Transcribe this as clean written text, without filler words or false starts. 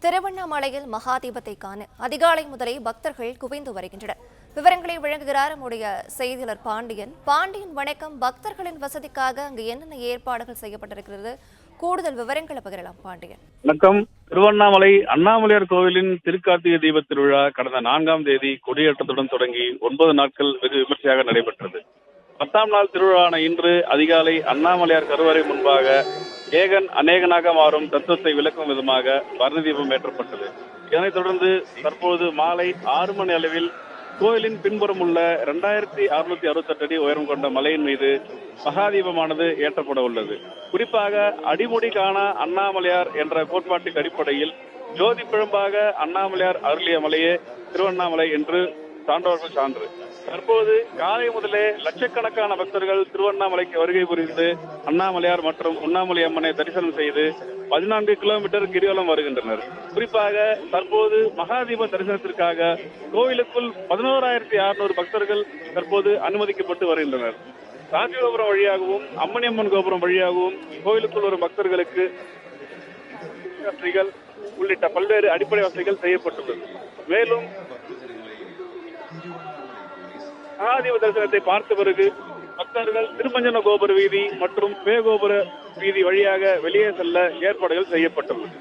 திருவண்ணாமலையில் மகாதீபத்தை காண அதிகாலை முதலே பக்தர்கள் குவிந்து வருகின்றனர். விவரங்களை வழங்குகிறார் நம்முடைய செய்தியாளர் பாண்டியன். வணக்கம். பக்தர்களின் வசதிக்காக அங்கு என்னென்ன ஏற்பாடுகள் செய்யப்பட்டிருக்கிறது? கூடுதல் விவரங்களை பகிரலாம் பாண்டியன். வணக்கம். திருவண்ணாமலை அண்ணாமலையார் கோவிலின் திருக்கார்த்திகை தீப திருவிழா கடந்த 4ஆம் தேதி கொடியேற்றத்துடன் தொடங்கி 9 நாட்கள் வெகு விமர்சையாக நடைபெற்றது. 10ஆம் நாள் திருவிழான இன்று அதிகாலை அண்ணாமலையார் கருவறை முன்பாக ஏகன் அநேகனாக மாறும் தத்துவத்தை விளக்கும் விதமாக வர்ண தீபம் ஏற்றப்பட்டது. இதனைத் தொடர்ந்து தற்போது மாலை 6 மணி அளவில் கோயிலின் பின்புறம் உள்ள 2668 அடி உயரம் கொண்ட மலையின் மீது மகாதீபமானது ஏற்றப்பட உள்ளது. குறிப்பாக அடிமுடி காண அண்ணாமலையார் என்ற கோட்பாட்டுக்கு அடிப்படையில் ஜோதி பிழம்பாக அண்ணாமலையார் அருளிய மலையே திருவண்ணாமலை என்று சான்றோர்கள் சான்று. தற்போது காலை முதலே லட்சக்கணக்கான பக்தர்கள் திருவண்ணாமலைக்கு வருகை புரிந்து அண்ணாமலையார் மற்றும் உண்ணாமலை அம்மனை தரிசனம் செய்து 14 கிலோமீட்டர் கிரிவலம் வருகின்றனர். குறிப்பாக தற்போது மகாதீப தரிசனத்திற்காக கோவிலுக்குள் 11,600 பக்தர்கள் தற்போது அனுமதிக்கப்பட்டு வருகின்றனர். ராஜகோபுரம் வழியாகவும் அம்மணியம்மன் கோபுரம் வழியாகவும் கோவிலுக்குள் வரும் பக்தர்களுக்கு வசதிகள் உள்ளிட்ட பல்வேறு அடிப்படை வசதிகள் செய்யப்பட்டுள்ளது. மேலும் மகாதீப தரிசனத்தை பார்த்த பிறகு பக்தர்கள் திருமஞ்சன கோபுர வீதி மற்றும் பேகோபுர வீதி வழியாக வெளியே செல்ல ஏற்பாடுகள் செய்யப்பட்டுள்ளது.